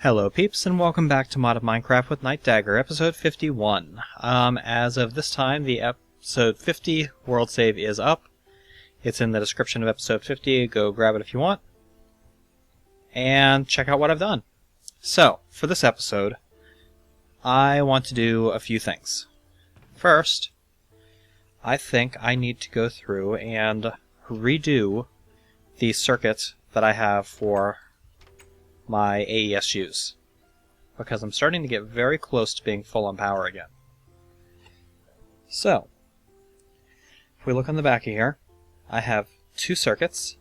Hello peeps, and welcome back to Mod of Minecraft with Nightdagger, episode 51. As of this time, the episode 50 world save is up. It's in the description of episode 50, go grab it if you want. And check out what I've done. So, for this episode, I want to do a few things. First, I think I need to go through and redo the circuit that I have for my AESUs, because I'm starting to get very close to being full on power again. So, if we look on the back of here, I have two circuits.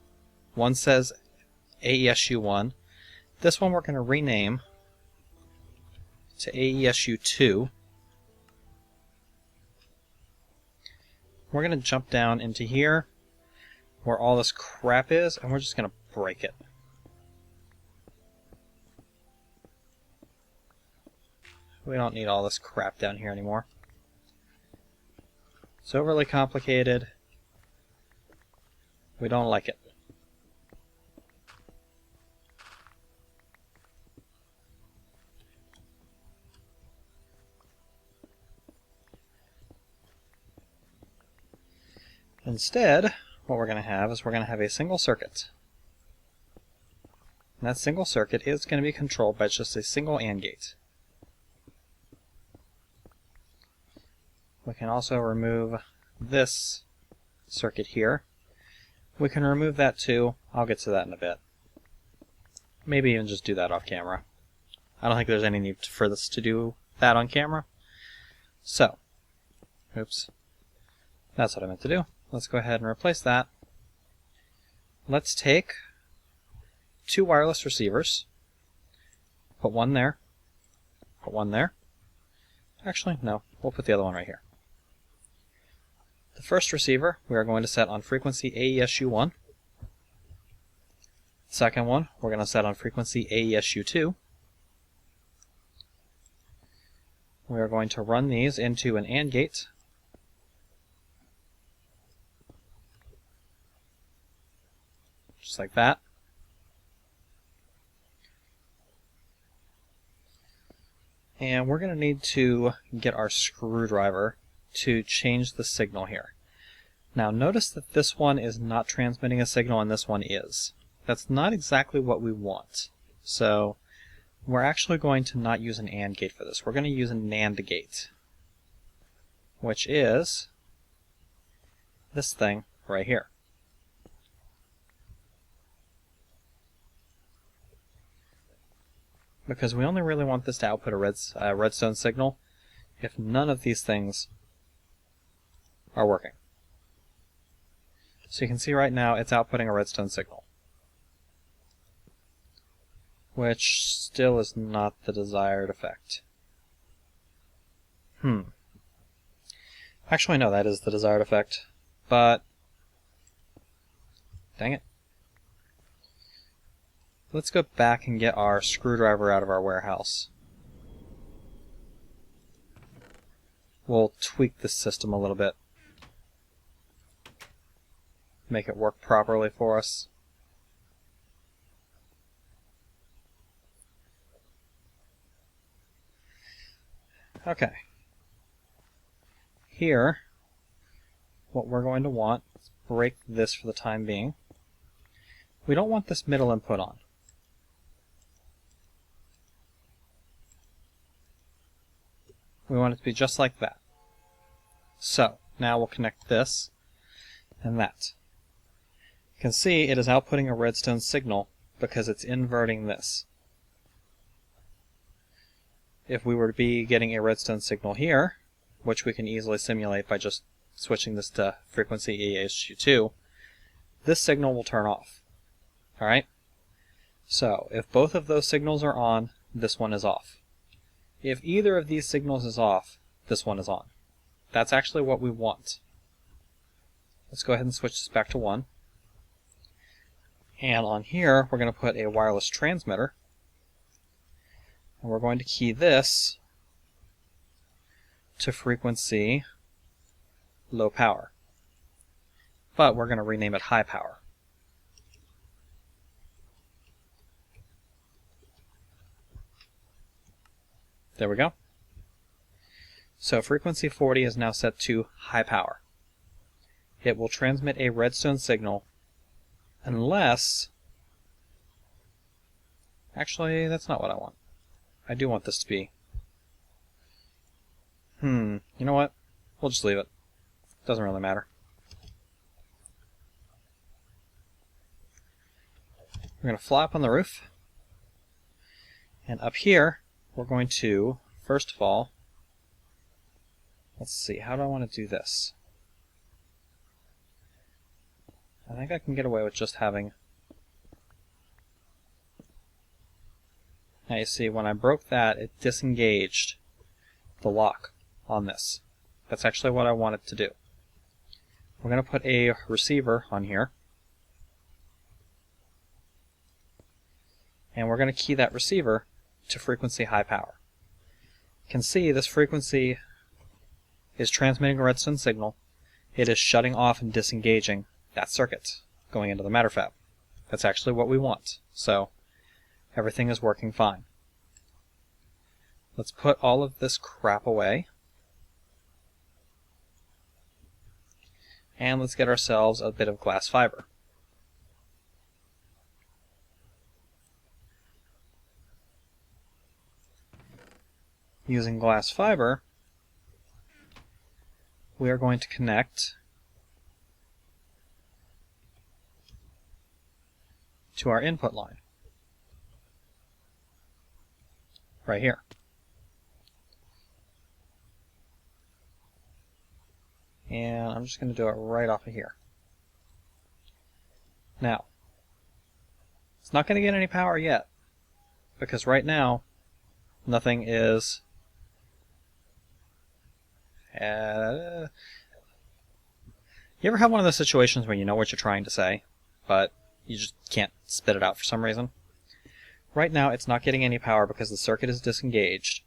One says AESU1. This one we're going to rename to AESU2. We're going to jump down into here where all this crap is, and we're just going to break it. We don't need all this crap down here anymore. It's overly complicated. We don't like it. Instead, what we're going to have is we're going to have a single circuit. And that single circuit is going to be controlled by just a single AND gate. We can also remove this circuit here. We can remove that too. I'll get to that in a bit. Maybe even just do that off camera. I don't think there's any need for this to do that on camera. So, oops. That's what I meant to do. Let's go ahead and replace that. Let's take two wireless receivers. Put one there. Put one there. Actually, no. We'll put the other one right here. The first receiver we are going to set on frequency AESU1. The second one we're going to set on frequency AESU2. We are going to run these into an AND gate. Just like that. And we're going to need to get our screwdriver to change the signal here. Now notice that this one is not transmitting a signal and this one is. That's not exactly what we want. So we're actually going to not use an AND gate for this. We're going to use a NAND gate, which is this thing right here. Because we only really want this to output a redstone signal if none of these things are working. So you can see right now it's outputting a redstone signal, which still is not the desired effect. Actually, no, that is the desired effect, but dang it. Let's go back and get our screwdriver out of our warehouse. We'll tweak the system a little bit. Make it work properly for us. Okay. Here, what we're going to want is break this for the time being. We don't want this middle input on. We want it to be just like that. So, now we'll connect this and that. You can see it is outputting a redstone signal because it's inverting this. If we were to be getting a redstone signal here, which we can easily simulate by just switching this to frequency AESU2, this signal will turn off. Alright? So, if both of those signals are on, this one is off. If either of these signals is off, this one is on. That's actually what we want. Let's go ahead and switch this back to 1. And on here, we're going to put a wireless transmitter. And we're going to key this to frequency low power. But we're going to rename it high power. There we go. So frequency 40 is now set to high power. It will transmit a redstone signal unless... Actually, that's not what I want. I do want this to be... You know what? We'll just leave it. Doesn't really matter. We're going to fly up on the roof. And up here, we're going to, first of all, let's see, how do I want to do this? I think I can get away with just having... Now you see, when I broke that, it disengaged the lock on this. That's actually what I wanted to do. We're going to put a receiver on here. And we're going to key that receiver to frequency high power. You can see this frequency is transmitting a redstone signal. It is shutting off and disengaging that circuit going into the matter fab. That's actually what we want. So everything is working fine. Let's put all of this crap away. And let's get ourselves a bit of glass fiber. Using glass fiber, we are going to connect to our input line. Right here. And I'm just going to do it right off of here. Now, it's not going to get any power yet, because right now, nothing is... You ever have one of those situations where you know what you're trying to say, but you just can't spit it out for some reason? Right now, it's not getting any power because the circuit is disengaged,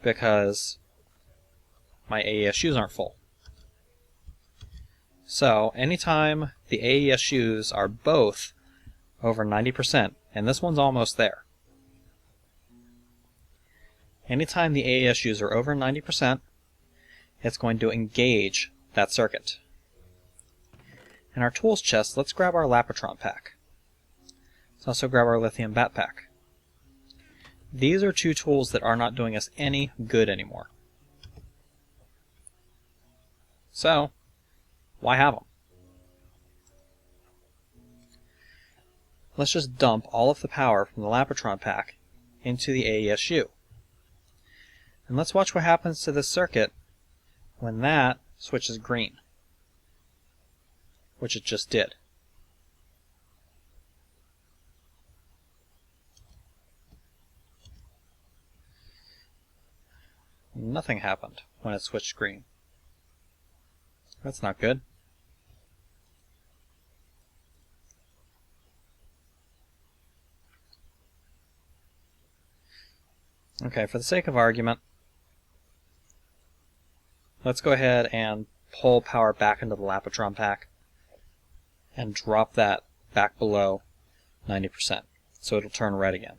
because my AESUs aren't full. So, anytime the AESUs are both over 90%, and this one's almost there, anytime the AESUs are over 90%, it's going to engage that circuit. In our tools chest, let's grab our Lapotron pack. Let's also grab our lithium bat pack. These are two tools that are not doing us any good anymore. So, why have them? Let's just dump all of the power from the Lapotron pack into the AESU. And let's watch what happens to this circuit when that switches green, which it just did. Nothing happened when it switched green. That's not good. Okay, for the sake of argument, let's go ahead and pull power back into the Lapotron pack and drop that back below 90%, so it'll turn red again.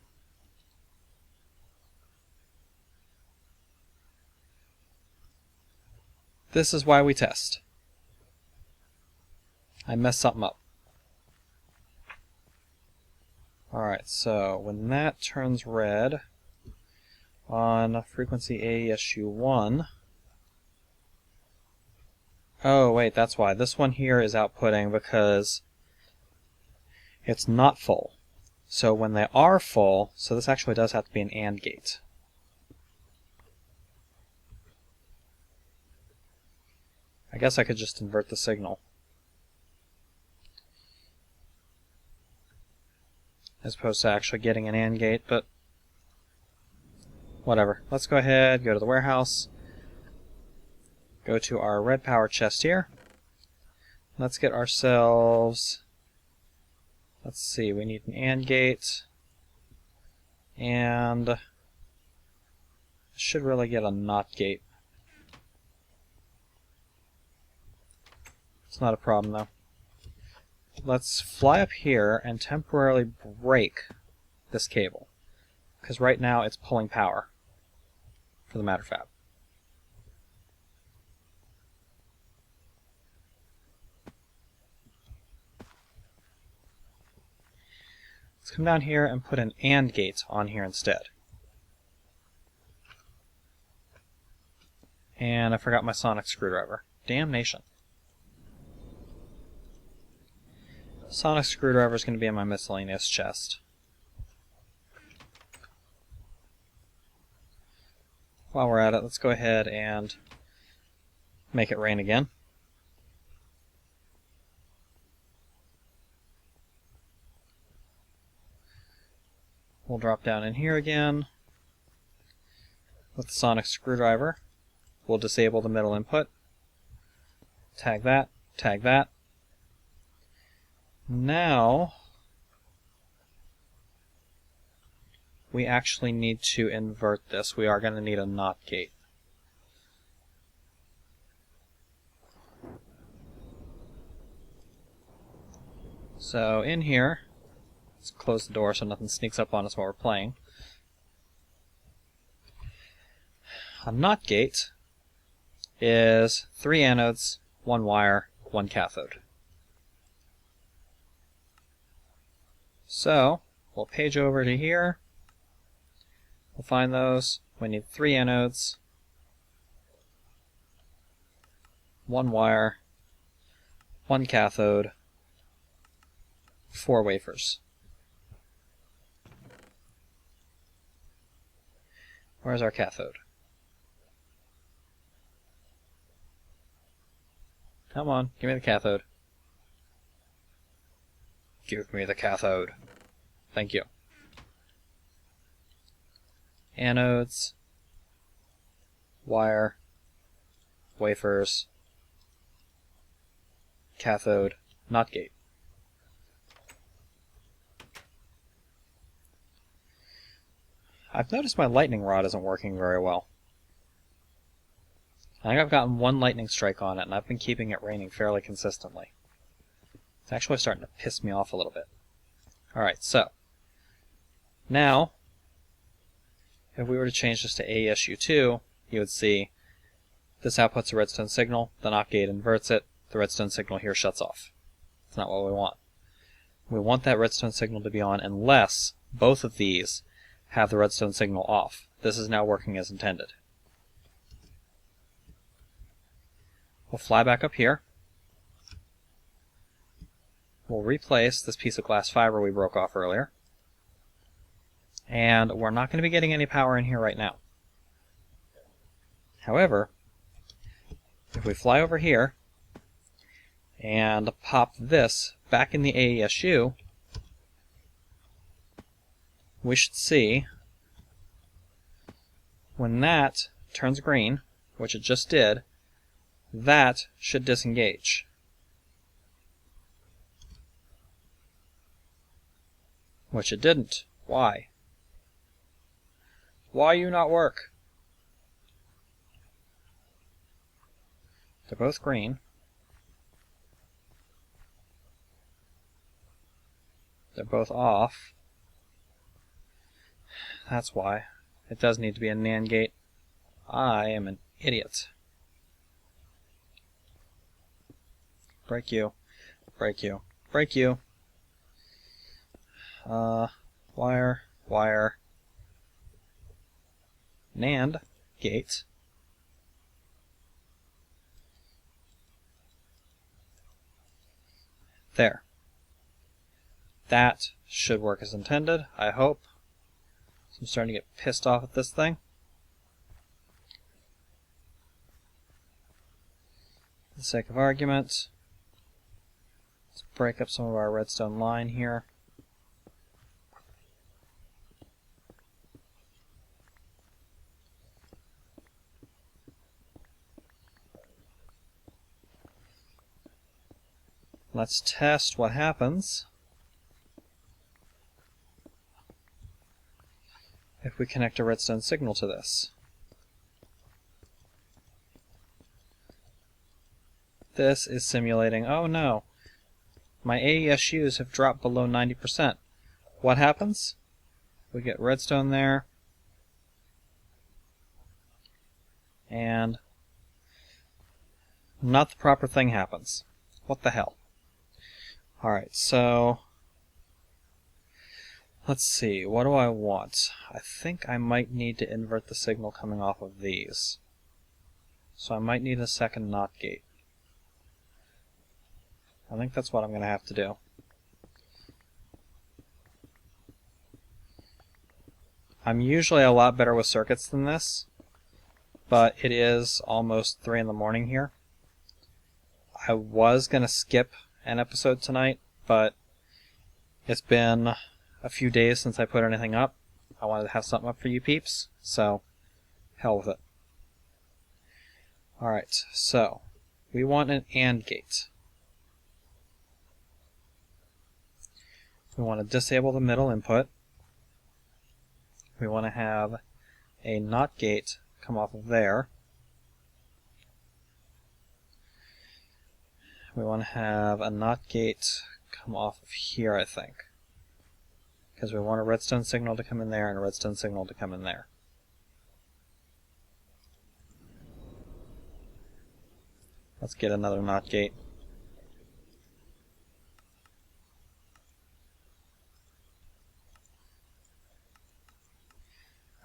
This is why we test. I messed something up. Alright, so when that turns red on frequency AESU1, oh wait, that's why. This one here is outputting because it's not full. So when they are full, so this actually does have to be an AND gate. I guess I could just invert the signal, as opposed to actually getting an AND gate, but whatever. Let's go ahead, go to the warehouse, go to our red power chest here. Let's get ourselves, let's see, we need an AND gate, and should really get a NOT gate. It's not a problem though. Let's fly up here and temporarily break this cable, because right now it's pulling power for the matter fab. Let's come down here and put an AND gate on here instead. And I forgot my sonic screwdriver. Damnation. Sonic screwdriver is going to be in my miscellaneous chest. While we're at it, let's go ahead and make it rain again. We'll drop down in here again with the sonic screwdriver. We'll disable the middle input. Tag that, tag that. Now we actually need to invert this. We are going to need a NOT gate. So in here, let's close the door so nothing sneaks up on us while we're playing. A NOT gate is 3 anodes, 1 wire, 1 cathode. So we'll page over to here. We'll find those. We need 3 anodes, 1 wire, 1 cathode, 4 wafers. Where's our cathode? Come on, give me the cathode. Give me the cathode. Thank you. Anodes, wire, wafers, cathode, NOT gate. I've noticed my lightning rod isn't working very well. I think I've gotten 1 lightning strike on it, and I've been keeping it raining fairly consistently. It's actually starting to piss me off a little bit. Alright, so now if we were to change this to AESU2, you would see this outputs a redstone signal, the NOT gate inverts it, the redstone signal here shuts off. That's not what we want. We want that redstone signal to be on unless both of these have the redstone signal off. This is now working as intended. We'll fly back up here. We'll replace this piece of glass fiber we broke off earlier. And we're not going to be getting any power in here right now. However, if we fly over here and pop this back in the AESU, we should see when that turns green, which it just did, that should disengage. Which it didn't. Why? Why you not work? They're both green. They're both off. That's why. It does need to be a NAND gate. I am an idiot. Break you. Break you. Break you. Wire. Wire. NAND gate. There. That should work as intended, I hope. So I'm starting to get pissed off at this thing. For the sake of argument, let's break up some of our redstone line here. Let's test what happens if we connect a redstone signal to this. This is simulating, oh no, my AESUs have dropped below 90%. What happens? We get redstone there. and not the proper thing happens. What the hell? Alright, so let's see, what do I want? I think I might need to invert the signal coming off of these. So I might need a second NOT gate. I think that's what I'm going to have to do. I'm usually a lot better with circuits than this, but it is almost 3 in the morning here. I was going to skip an episode tonight, but it's been a few days since I put anything up. I wanted to have something up for you peeps, so hell with it. Alright, so we want an AND gate. We want to disable the middle input. We want to have a NOT gate come off of there. We want to have a NOT gate come off of here, I think. Because we want a redstone signal to come in there and a redstone signal to come in there. Let's get another NOT gate.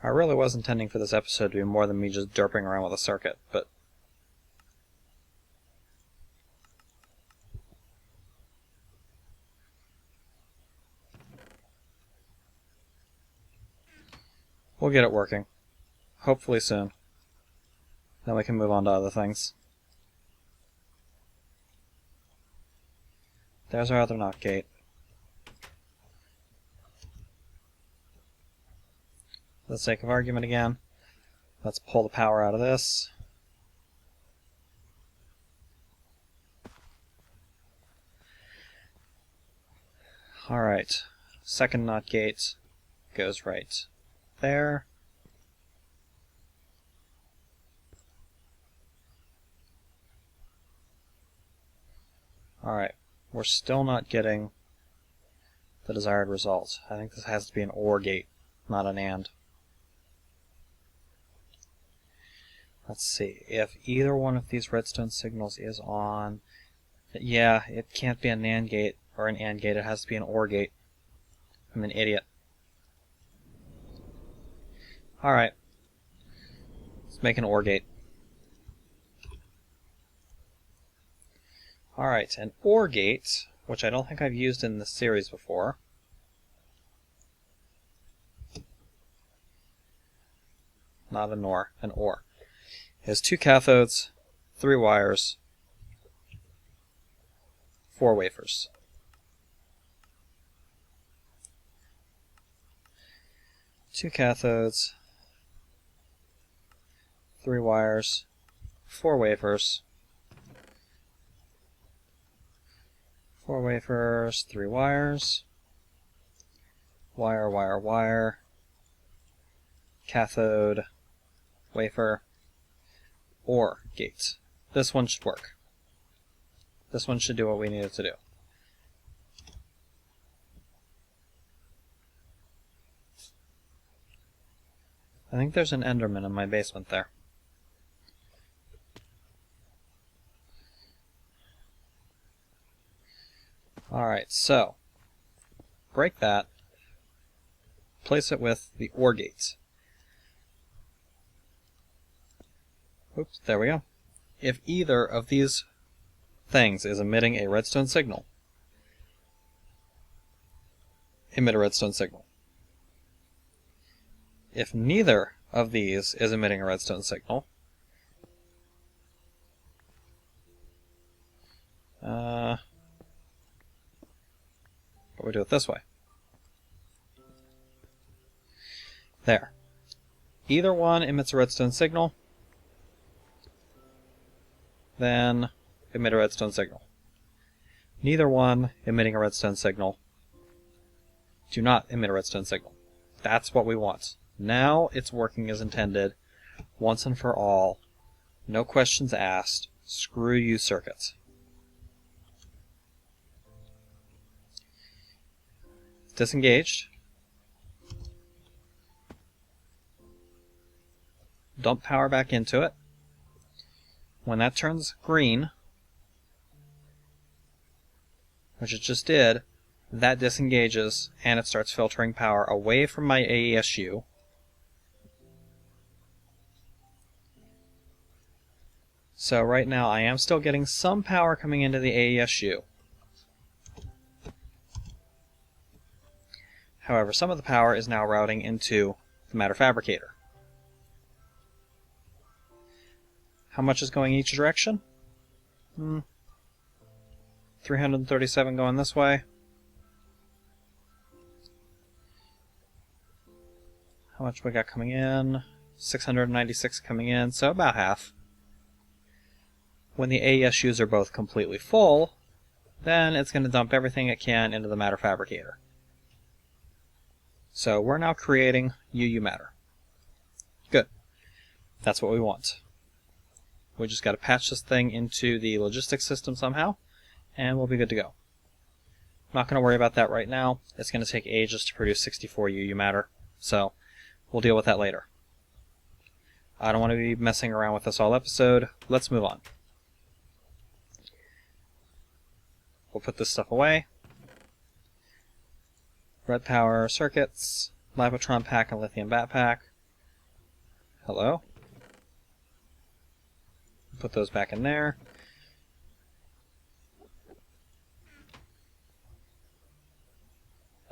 I really was intending for this episode to be more than me just derping around with a circuit, but we'll get it working. Hopefully soon. Then we can move on to other things. There's our other NOT gate. For the sake of argument again, let's pull the power out of this. Alright, second NOT gate goes right there. Alright, we're still not getting the desired result. I think this has to be an OR gate, not an AND. Let's see, if either one of these redstone signals is on, yeah, it can't be a NAND gate or an AND gate, it has to be an OR gate. I'm an idiot. Alright, let's make an OR gate. Alright, an OR gate, which I don't think I've used in this series before. Not an OR, an OR. It has 2 cathodes, 3 wires, 4 wafers. Two cathodes, 3 wires, 4 wafers, 4 wafers, 3 wires, wire, wire, wire, cathode, wafer, OR gate. This one should work. This one should do what we need it to do. I think there's an Enderman in my basement there. Alright, so break that, place it with the OR gates. Oops, there we go. If either of these things is emitting a redstone signal, emit a redstone signal. If neither of these is emitting a redstone signal, but we do it this way. There. Either one emits a redstone signal, then emit a redstone signal. Neither one emitting a redstone signal, do not emit a redstone signal. That's what we want. Now it's working as intended, once and for all. No questions asked. Screw you, circuits. Disengaged. Dump power back into it. When that turns green, which it just did, that disengages and it starts filtering power away from my AESU. So right now I am still getting some power coming into the AESU. However, some of the power is now routing into the matter fabricator. How much is going each direction? 337 going this way. How much we got coming in? 696 coming in, so about half. When the AESUs are both completely full, then it's going to dump everything it can into the matter fabricator. So we're now creating UU matter. Good. That's what we want. We just got to patch this thing into the logistics system somehow, and we'll be good to go. Not going to worry about that right now. It's going to take ages to produce 64 UU matter, so we'll deal with that later. I don't want to be messing around with this all episode. Let's move on. We'll put this stuff away. Red power circuits, Libotron pack and lithium bat pack. Hello. Put those back in there.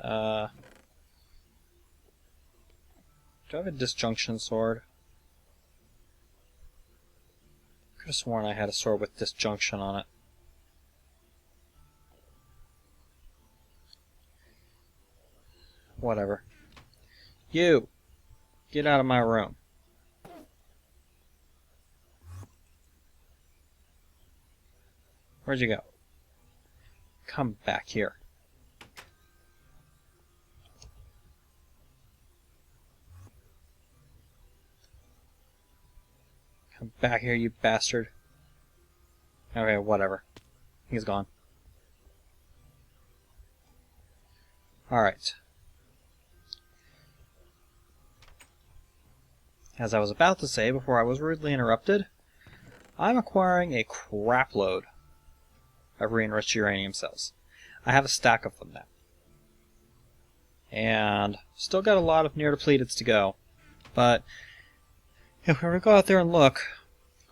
Do I have a disjunction sword? Could have sworn I had a sword with disjunction on it. Whatever. You! Get out of my room. Where'd you go? Come back here. Come back here, you bastard. Okay, whatever. He's gone. Alright. As I was about to say before I was rudely interrupted, I'm acquiring a crap load of re-enriched uranium cells. I have a stack of them now. And still got a lot of near-depleteds to go. But if we were to go out there and look,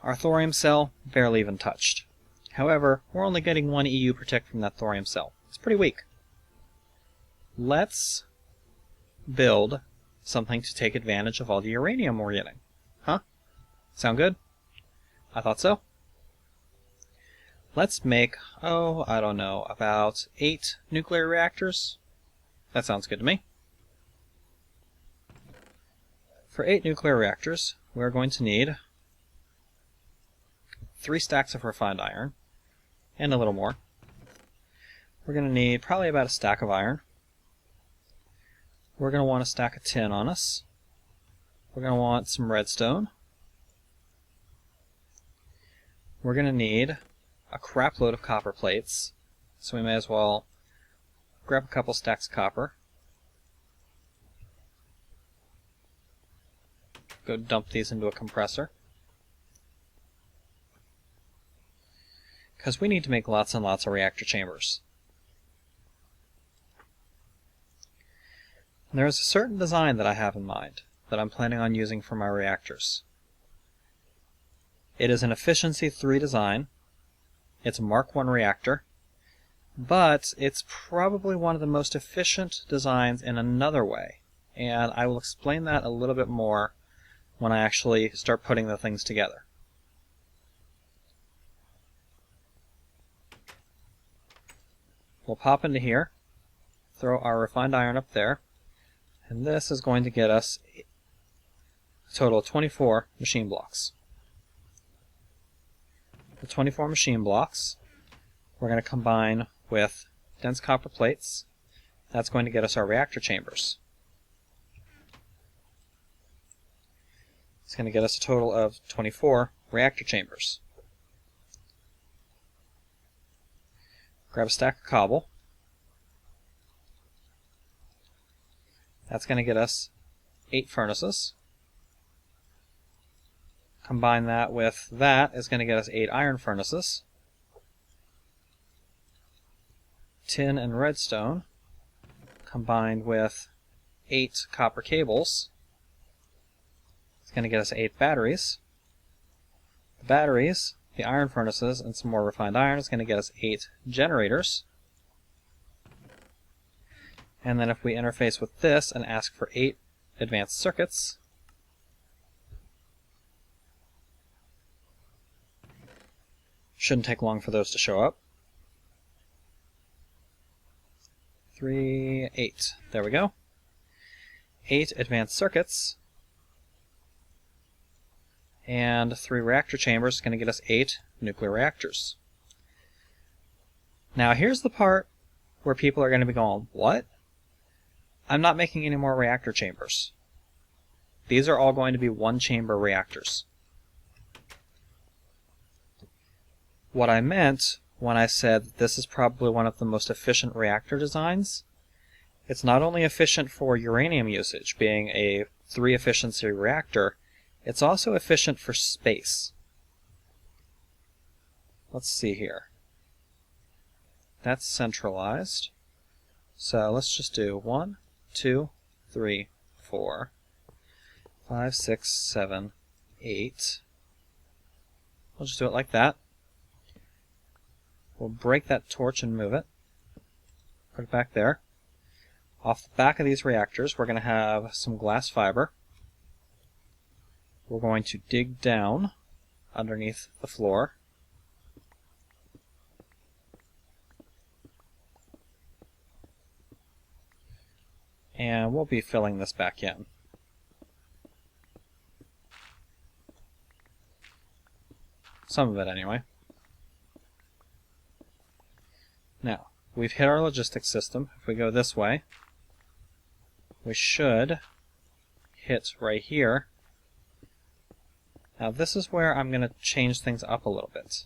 our thorium cell barely even touched. However, we're only getting 1 EU protect from that thorium cell. It's pretty weak. Let's build something to take advantage of all the uranium we're getting. Huh? Sound good? I thought so. Let's make, I don't know, about 8 nuclear reactors. That sounds good to me. For 8 nuclear reactors, we're going to need 3 stacks of refined iron, and a little more. We're going to need probably about a stack of iron. We're going to want a stack of tin on us. We're going to want some redstone. We're going to need a crap load of copper plates, so we may as well grab a couple stacks of copper. Go dump these into a compressor. Because we need to make lots and lots of reactor chambers. There is a certain design that I have in mind that I'm planning on using for my reactors. It is an efficiency 3 design. It's a Mark I reactor, but it's probably one of the most efficient designs in another way, and I will explain that a little bit more when I actually start putting the things together. We'll pop into here, throw our refined iron up there, and this is going to get us a total of 24 machine blocks. The 24 machine blocks we're going to combine with dense copper plates. That's going to get us our reactor chambers. It's going to get us a total of 24 reactor chambers. Grab a stack of cobble. That's going to get us 8 furnaces. Combine that with that is going to get us 8 iron furnaces. Tin and redstone combined with 8 copper cables. It's going to get us 8 batteries. The batteries, the iron furnaces, and some more refined iron is going to get us 8 generators. And then if we interface with this and ask for 8 advanced circuits, shouldn't take long for those to show up. 3, 8. There we go. 8 advanced circuits. And 3 reactor chambers is going to get us 8 nuclear reactors. Now here's the part where people are going to be going, what? I'm not making any more reactor chambers. These are all going to be 1-chamber reactors. What I meant when I said that this is probably one of the most efficient reactor designs, it's not only efficient for uranium usage, being a 3 efficiency reactor, it's also efficient for space. Let's see here. That's centralized. So let's just do 1, 2, 3, 4, 5, 6, 7, 8. We'll just do it like that. We'll break that torch and move it. Put it back there. Off the back of these reactors, we're going to have some glass fiber. We're going to dig down underneath the floor. And we'll be filling this back in. Some of it anyway. Now, we've hit our logistics system. If we go this way, we should hit right here. Now this is where I'm going to change things up a little bit.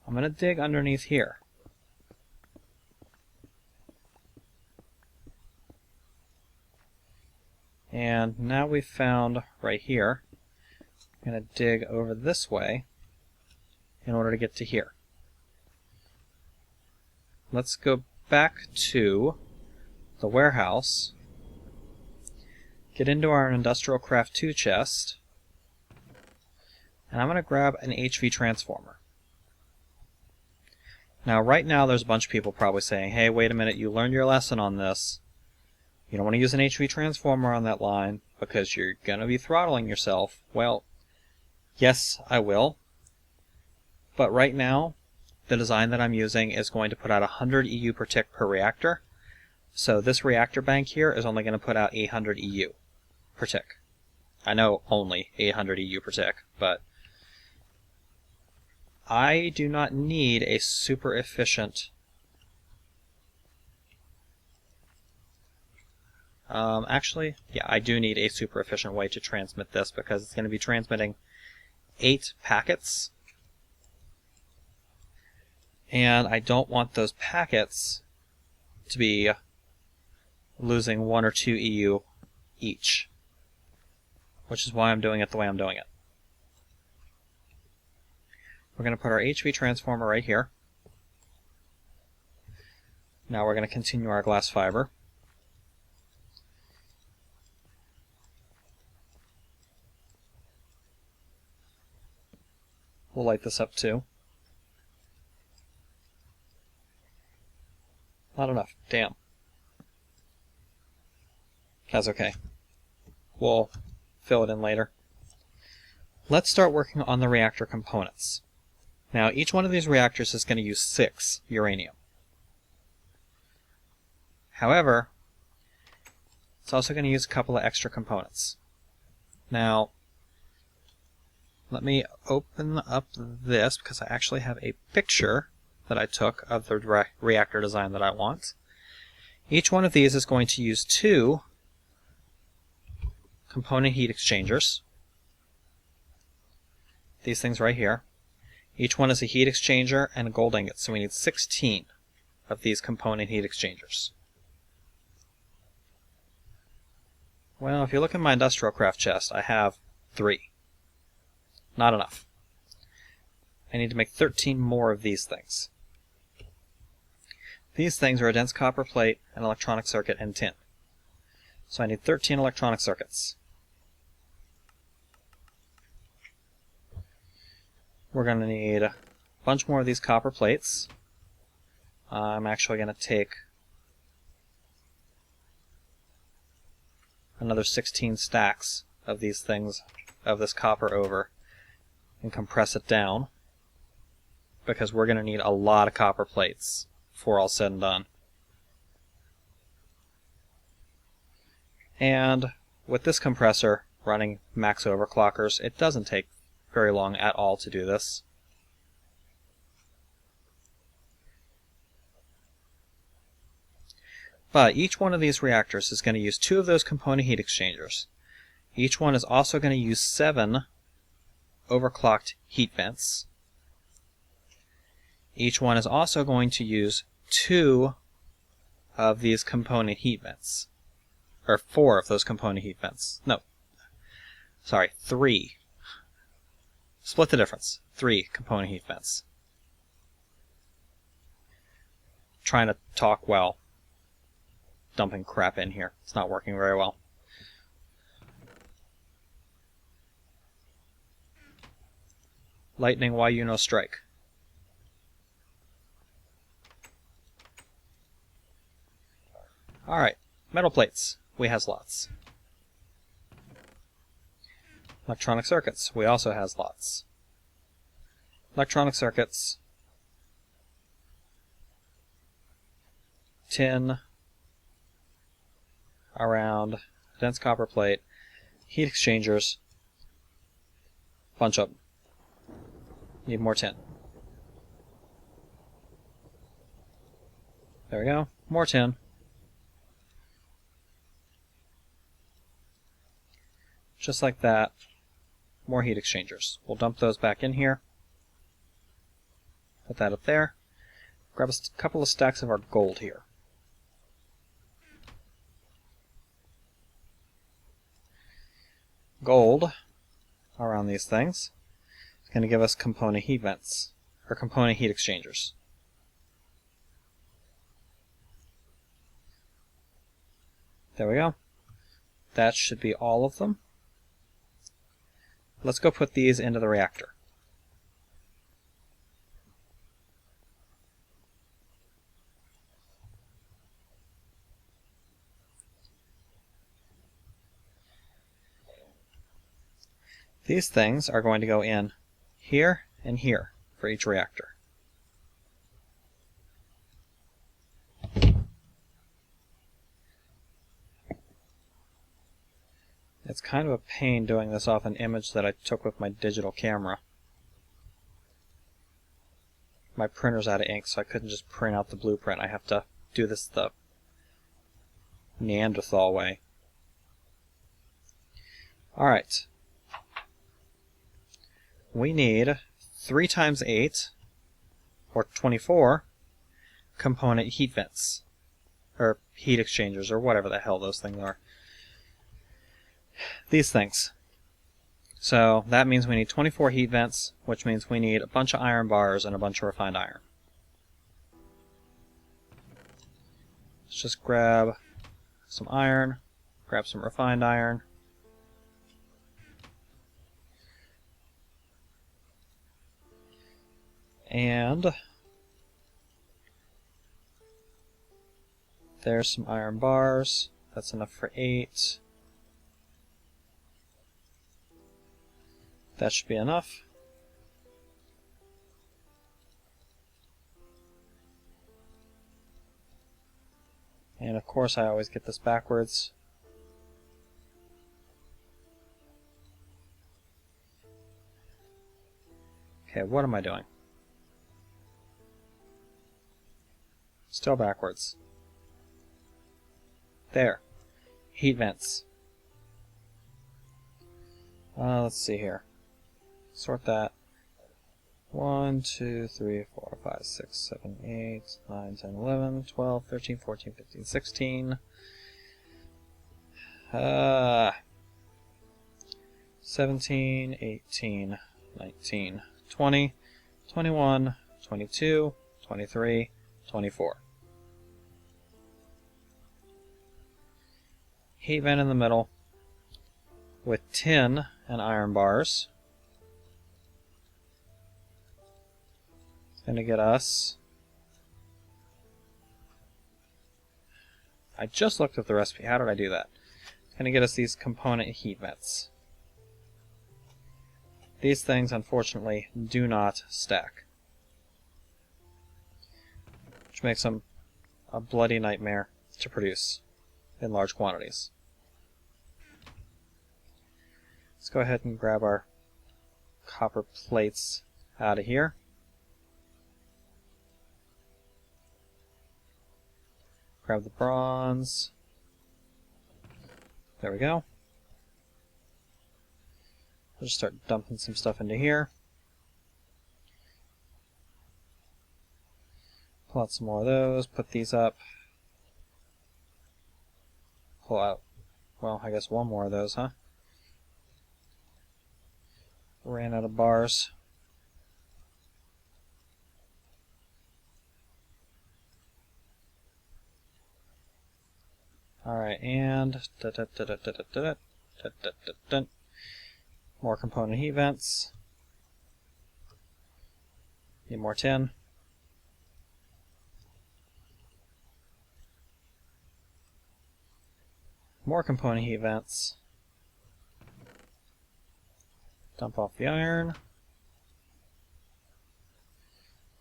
I'm going to dig underneath here. And now we've found right here, I'm going to dig over this way in order to get to here. Let's go back to the warehouse, get into our Industrial Craft 2 chest, and I'm going to grab an HV transformer. Now right now there's a bunch of people probably saying, hey, wait a minute, you learned your lesson on this. You don't want to use an HV transformer on that line because you're going to be throttling yourself. Well, yes, I will. But right now, the design that I'm using is going to put out 100 EU per tick per reactor. So this reactor bank here is only going to put out 800 EU per tick. I know only 800 EU per tick, but I do not need a super efficient... actually, yeah, I do need a super efficient way to transmit this because it's going to be transmitting 8 packets. And I don't want those packets to be losing 1 or 2 EU each, which is why I'm doing it the way I'm doing it. We're going to put our HV transformer right here. Now we're going to continue our glass fiber. We'll light this up too. Not enough. Damn. That's okay. We'll fill it in later. Let's start working on the reactor components. Now, each one of these reactors is going to use 6 uranium. However, it's also going to use a couple of extra components. Now, let me open up this because I actually have a picture that I took of the reactor design that I want. Each one of these is going to use 2 component heat exchangers. These things right here. Each one is a heat exchanger and a gold ingot, so we need 16 of these component heat exchangers. Well, if you look in my industrial craft chest, I have 3. Not enough. I need to make 13 more of these things. These things are a dense copper plate, an electronic circuit, and tin. So I need 13 electronic circuits. We're going to need a bunch more of these copper plates. I'm actually going to take another 16 stacks of these things, of this copper over, and compress it down, because we're going to need a lot of copper plates before all said and done. And with this compressor running max overclockers, it doesn't take very long at all to do this. But each one of these reactors is going to use 2 of those component heat exchangers. Each one is also going to use 7 overclocked heat vents. Each one is also going to use 2 of these component heat vents. Or 4 of those component heat vents. No. Sorry, 3. Split the difference. 3 component heat vents. Trying to talk while dumping crap in here. It's not working very well. Lightning, why you no strike? Alright, metal plates. We has lots. Electronic circuits. We also has lots. Electronic circuits. Tin. Around. Dense copper plate. Heat exchangers. Bunch of them. Need more tin. There we go. More tin. Just like that. More heat exchangers. We'll dump those back in here. Put that up there. Grab a couple of stacks of our gold here. Gold around these things is going to give us component heat vents, or component heat exchangers. There we go. That should be all of them. Let's go put these into the reactor. These things are going to go in here and here for each reactor. It's kind of a pain doing this off an image that I took with my digital camera. My printer's out of ink, so I couldn't just print out the blueprint. I have to do this the Neanderthal way. Alright. We need 3 times 8, or 24, component heat vents. Or heat exchangers, or whatever the hell those things are. These things. So that means we need 24 heat vents, which means we need a bunch of iron bars and a bunch of refined iron. Let's just grab some iron, grab some refined iron. And there's some iron bars. That's enough for 8. That should be enough. And of course I always get this backwards. Okay, what am I doing? Still backwards. There. Heat vents. Let's see here. Sort that. 1, 2, 3, 4, 5, 6, 7, 8, 9, 10, 11, 12, 13, 14, 15, 16. 17, 18, 19, 20, 21, 22, 23, 24. Heat vent in the middle with tin and iron bars. It's going to get us... I just looked at the recipe. How did I do that? It's going to get us these component heat vents. These things, unfortunately, do not stack, which makes them a bloody nightmare to produce in large quantities. Let's go ahead and grab our copper plates out of here. Grab the bronze. There we go. We'll just start dumping some stuff into here. Pull out some more of those, put these up. Pull out, well, I guess one more of those, huh? Ran out of bars. Alright, and more component heat vents. Need more tin. More component heat vents. Dump off the iron.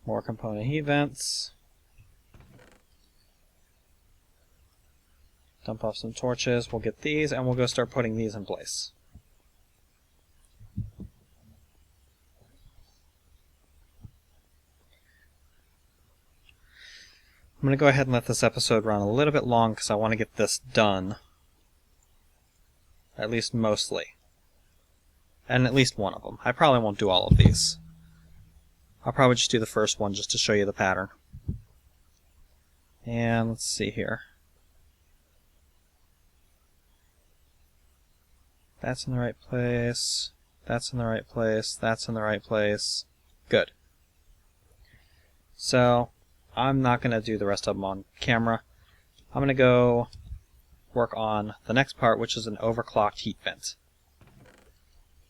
More component heat vents. Dump off some torches. We'll get these and we'll go start putting these in place. I'm going to go ahead and let this episode run a little bit long because I want to get this done. At least mostly. And at least one of them. I probably won't do all of these. I'll probably just do the first one just to show you the pattern. And let's see here. That's in the right place. That's in the right place. That's in the right place. Good. So, I'm not going to do the rest of them on camera. I'm going to go work on the next part, which is an overclocked heat vent.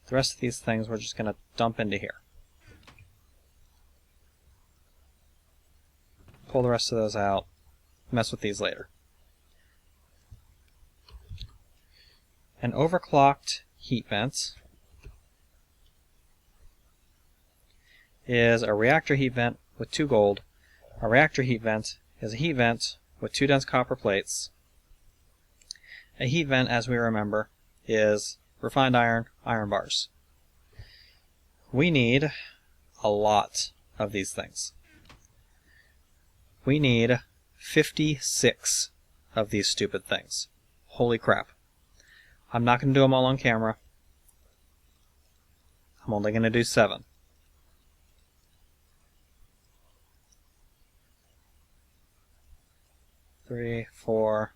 The rest of these things we're just going to dump into here. Pull the rest of those out. Mess with these later. An overclocked heat vent is a reactor heat vent with 2 gold. A reactor heat vent is a heat vent with 2 dense copper plates. A heat vent, as we remember, is refined iron, iron bars. We need a lot of these things. We need 56 of these stupid things. Holy crap. I'm not going to do them all on camera. I'm only going to do 7. Three, 4.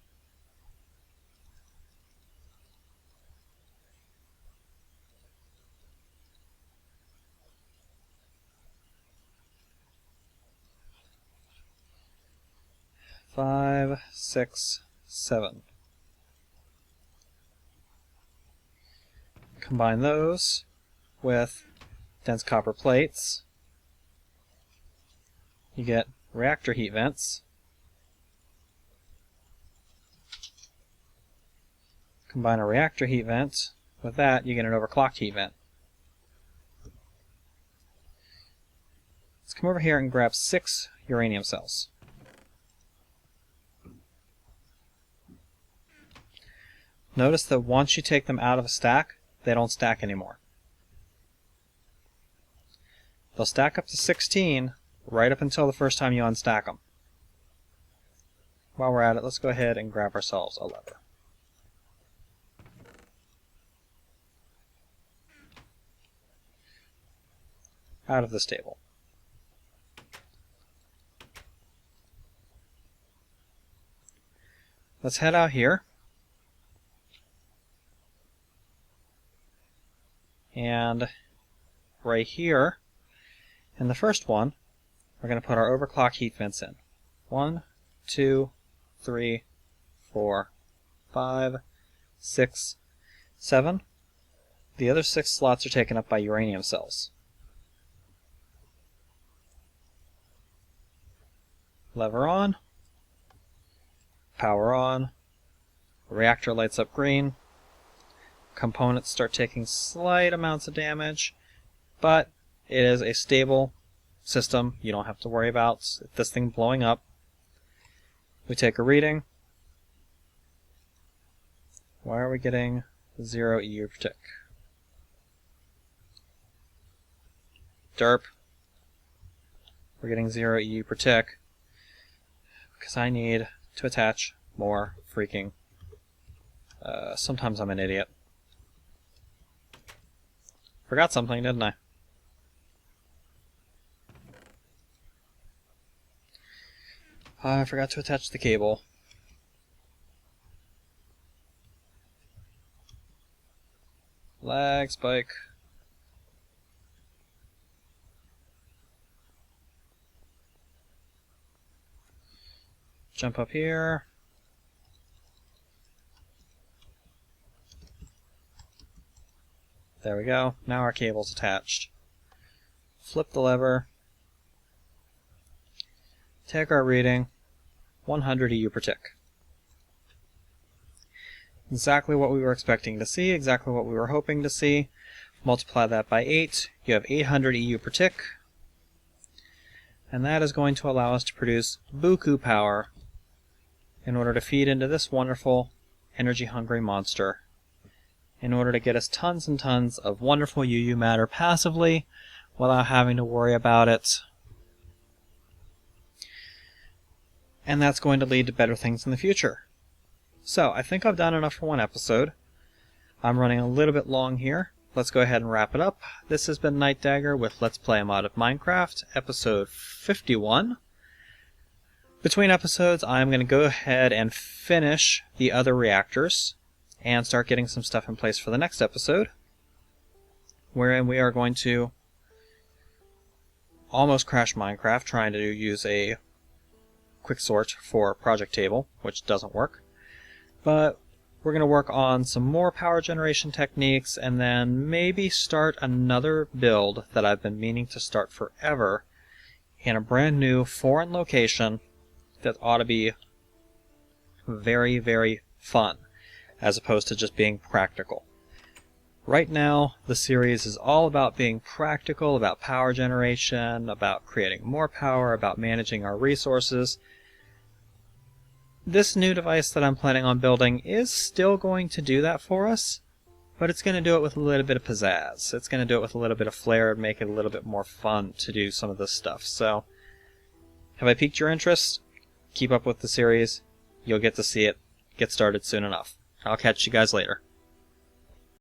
Five, 6, 7. Combine those with dense copper plates. You get reactor heat vents. Combine a reactor heat vent with that, you get an overclocked heat vent. Let's come over here and grab 6 uranium cells. Notice that once you take them out of a stack, they don't stack anymore. They'll stack up to 16 right up until the first time you unstack them. While we're at it, let's go ahead and grab ourselves a lever. Out of this table. Let's head out here. And right here. And the first one, we're going to put our overclock heat vents in. 1, 2, 3, 4, 5, 6, 7. The other 6 slots are taken up by uranium cells. Lever on. Power on. Reactor lights up green. Components start taking slight amounts of damage, but it is a stable system. You don't have to worry about this thing blowing up. We take a reading. Why are we getting 0 EU per tick? Derp. We're getting 0 EU per tick because I need to attach more freaking... sometimes I'm an idiot. Forgot something, didn't I? I forgot to attach the cable. Lag spike. Jump up here. There we go. Now our cable's attached. Flip the lever. Take our reading. 100 EU per tick. Exactly what we were expecting to see, exactly what we were hoping to see. Multiply that by 8. You have 800 EU per tick. And that is going to allow us to produce buku power in order to feed into this wonderful energy-hungry monster, in order to get us tons and tons of wonderful UU matter passively without having to worry about it. And that's going to lead to better things in the future. So, I think I've done enough for one episode. I'm running a little bit long here. Let's go ahead and wrap it up. This has been Nightdagger with Let's Play a Mod of Minecraft, episode 51. Between episodes, I'm going to go ahead and finish the other reactors and start getting some stuff in place for the next episode, wherein we are going to almost crash Minecraft trying to use a quicksort for project table, which doesn't work. But we're going to work on some more power generation techniques and then maybe start another build that I've been meaning to start forever in a brand new foreign location that ought to be very, very fun, as opposed to just being practical. Right now, the series is all about being practical, about power generation, about creating more power, about managing our resources. This new device that I'm planning on building is still going to do that for us, but it's going to do it with a little bit of pizzazz. It's going to do it with a little bit of flair and make it a little bit more fun to do some of this stuff. So, have I piqued your interest? Keep up with the series. You'll get to see it get started soon enough. I'll catch you guys later.